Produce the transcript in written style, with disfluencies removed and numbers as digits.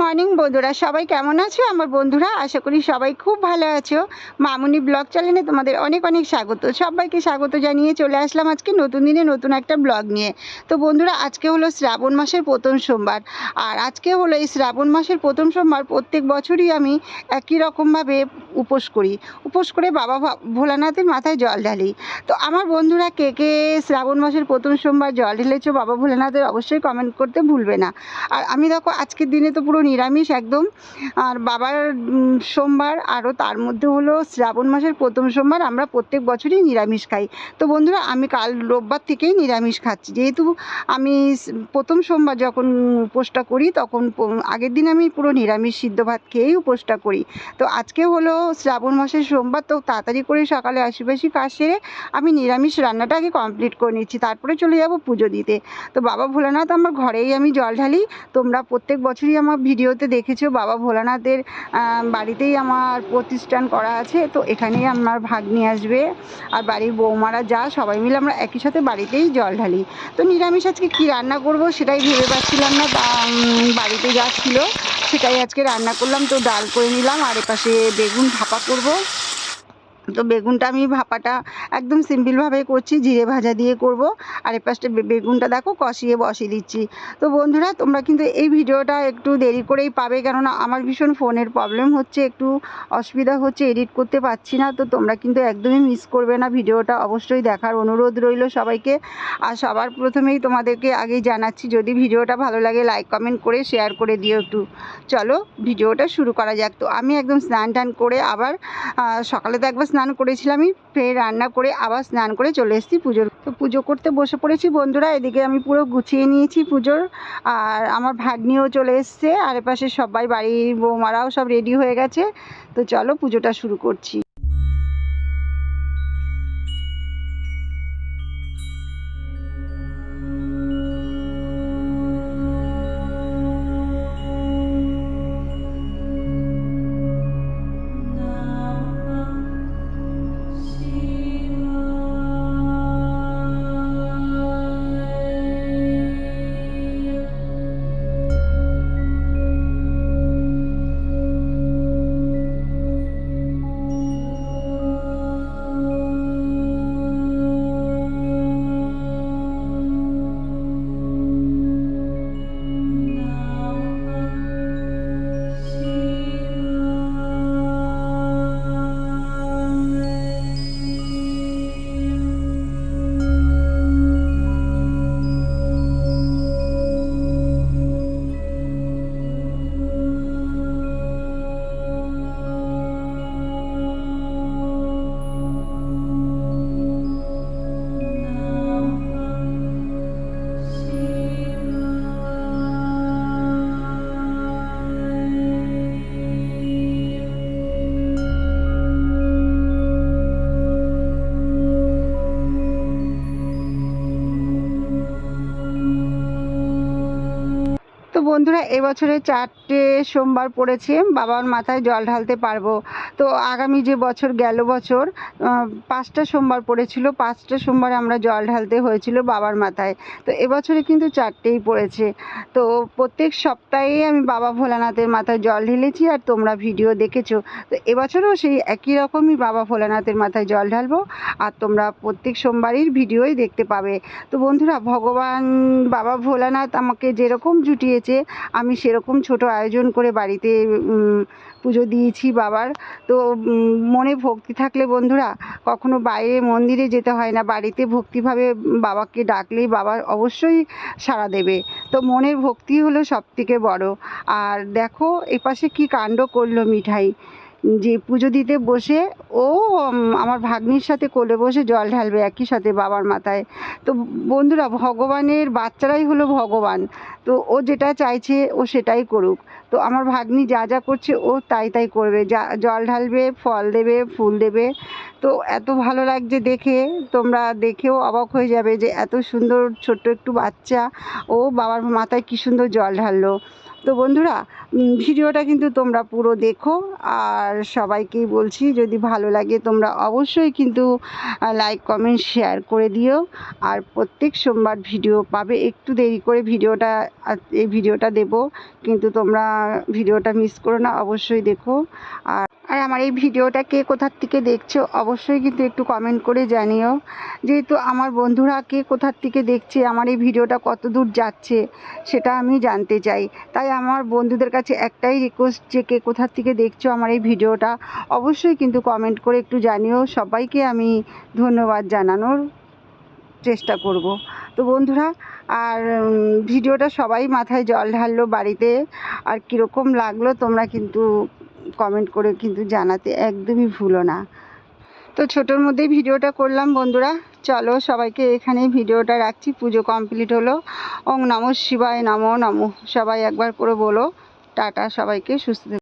Morning বন্ধুরা, সবাই কেমন আছো? আমার বন্ধুরা আশা করি সবাই খুব ভালো আছো। মামুনি ব্লগ চ্যানেলে তোমাদের অনেক অনেক স্বাগত। সবাইকে স্বাগত জানিয়ে চলে আসলাম আজকে নতুন দিনে নতুন একটা ব্লগ নিয়ে। তো বন্ধুরা, আজকে হলো শ্রাবণ মাসের প্রথম সোমবার। আর আজকে হলো এই শ্রাবণ মাসের প্রথম সোমবার। প্রত্যেক বছরই আমি একই রকমভাবে উপোস করে বাবা ভোলানাথের মাথায় জল ঢালি। তো আমার বন্ধুরা কে কে শ্রাবণ মাসের প্রথম সোমবার জল ঢেলেছো বাবা ভোলানাথের, অবশ্যই কমেন্ট করতে ভুলবে না। আর আমি দেখো আজকের দিনে তো পুরো নিরামিষ একদম। আর বাবার সোমবার, আরও তার মধ্যে হলো শ্রাবণ মাসের প্রথম সোমবার, আমরা প্রত্যেক বছরই নিরামিষ খাই। তো বন্ধুরা, আমি কাল রোববার থেকেই নিরামিষ খাচ্ছি, যেহেতু আমি প্রথম সোমবার যখন উপোসটা করি তখন আগের দিন আমি পুরো নিরামিষ সিদ্ধ ভাত খেয়েই উপোসটা করি। তো আজকে হলো শ্রাবণ মাসের সোমবার, তো তাড়াতাড়ি করে সকালে আশিপাশি কাজ সেরে আমি নিরামিষ রান্নাটা আগে কমপ্লিট করে নিচ্ছি, তারপরে চলে যাব পুজো দিতে। তো বাবা ভোলানাথ আমার ঘরেই আমি জল ঢালি। তোমরা প্রত্যেক বছরই আমার ভিডিওতে দেখেছো বাবা ভোলানাথের বাড়িতেই আমার প্রতিষ্ঠান করা আছে। তো এখানেই আমার ভাগ্নি আসবে আর বাড়ির বৌমারা যা সবাই মিলে আমরা একই সাথে বাড়িতেই জল ঢালি। তো নিরামিষ আজকে কী রান্না করব সেটাই ভেবে পাচ্ছিলাম না, বাড়িতে যা ছিল সেটাই আজকে রান্না করলাম। তো ডাল করে নিলাম, আর এপাশে বেগুন ভাপা করব। তো বেগুনটা আমি ভাপাটা একদম সিম্পলভাবে করছি, জিরে ভাজা দিয়ে করব। আর এ পাশে বেগুনটা দেখো কষিয়ে বসিয়ে দিচ্ছি। তো বন্ধুরা, তোমরা কিন্তু এই ভিডিওটা একটু দেরি করেই পাবে, কেননা আমার ভীষণ ফোনের প্রবলেম হচ্ছে, একটু অসুবিধা হচ্ছে, এডিট করতে পারছি না। তো তোমরা কিন্তু একদমই মিস করবে না, ভিডিওটা অবশ্যই দেখার অনুরোধ রইল সবাইকে। আর সবার প্রথমেই তোমাদেরকে আগেই জানাচ্ছি, যদি ভিডিওটা ভালো লাগে লাইক কমেন্ট করে শেয়ার করে দিও একটু। চলো ভিডিওটা শুরু করা যাক। তো আমি একদম স্নান টান করে আবার সকালে তো একবার স্নান করেছিলামই, ফের রান্না করে আবার স্নান করে চলে এসেছি পুজোর। তো পুজো করতে বসে পড়েছি বন্ধুরা। এদিকে আমি পুরো গুছিয়ে নিয়েছি পুজোর, আর আমার ভাগ্নিও চলে এসছে, আর এপাশে সবাই বাড়ির বৌমারাও সব রেডি হয়ে গেছে। তো চলো পুজোটা শুরু করছি। তো বন্ধুরা, এবছরে 4টে সোমবার পড়েছে, বাবার মাথায় জল ঢালতে পারবো। তো আগামী যে বছর গেল বছর 5টা সোমবার পড়েছিল, 5টা সোমবার আমরা জল ঢালতে হয়েছিল বাবার মাথায়। তো এবছরে কিন্তু 4টেই পড়েছে। তো প্রত্যেক সপ্তাহে আমি বাবা ভোলানাথের মাথায় জল ঢেলেছি, আর তোমরা ভিডিও দেখেছো। তো এবছরও সেই একই রকমই বাবা ভোলানাথের মাথায় জল ঢালবো, আর তোমরা প্রত্যেক সোমবারই ভিডিওই দেখতে পাবে। তো বন্ধুরা, ভগবান বাবা ভোলানাথ আমাকে যেরকম জুটিয়েছে, আমি সেরকম ছোট আয়োজন করে বাড়িতে পুজো দিয়েছি বাবার। তো মনে ভক্তি থাকলে বন্ধুরা কখনো বাইরে মন্দিরে যেতে হয় না, বাড়িতে ভক্তিভাবে বাবাকে ডাকলেই বাবা অবশ্যই সাড়া দেবে। তো মনের ভক্তি হলো সবথেকে বড়। আর দেখো এপাশে কি কাণ্ড করলো মিঠাই, যে পুজো দিতে বসে ও আমার ভাগ্নির সাথে কোলে বসে জল ঢালবে একই সাথে বাবার মাথায়। তো বন্ধুরা, ভগবানের বাচ্চারাই হলো ভগবান। তো ও যেটা চাইছে ও সেটাই করুক। তো আমার ভাগ্নি যা যা করছে ও তাই তাই করবে, যা জল ঢালবে, ফল দেবে, ফুল দেবে। তো এত ভালো লাগছে দেখে, তোমরা দেখেও অবাক হয়ে যাবে যে এত সুন্দর ছোট্ট একটু বাচ্চা ও বাবার মাথায় কী সুন্দর জল ঢাললো। তো বন্ধুরা ভিডিওটা কিন্তু তোমরা পুরো দেখো, আর সবাইকেই বলছি যদি ভালো লাগে তোমরা অবশ্যই কিন্তু লাইক কমেন্ট শেয়ার করে দিও। আর প্রত্যেক সোমবার ভিডিও পাবে, একটু দেরি করে এই ভিডিওটা দেব, কিন্তু তোমরা ভিডিওটা মিস করো না, অবশ্যই দেখো। আর আমার এই ভিডিওটা কে কোথার থেকে দেখছো অবশ্যই কিন্তু একটু কমেন্ট করে জানিও, যেহেতু আমার বন্ধুরা কে কোথার থেকে দেখছে, আমার এই ভিডিওটা কত দূর যাচ্ছে সেটা আমি জানতে চাই। তাই আমার বন্ধুদের কাছে একটাই রিকোয়েস্ট, যে কে কোথার থেকে দেখছো আমার এই ভিডিওটা অবশ্যই কিন্তু কমেন্ট করে একটু জানিও। সবাইকে আমি ধন্যবাদ জানানোর চেষ্টা করব। তো বন্ধুরা, আর ভিডিওটা সবাই মাথায় জল ঢাললো বাড়িতে, আর কীরকম লাগলো তোমরা কিন্তু কমেন্ট করে কিন্তু জানাতে একদমই ভুলো না। তো ছোটোর মধ্যেই ভিডিওটা করলাম বন্ধুরা, চলো সবাইকে এখানেই ভিডিওটা রাখছি। পুজো কমপ্লিট হলো। ওং নমঃ শিবায়, নমো নমঃ। সবাই একবার করে বলো টাটা, সবাইকে সুস্থ থেকো।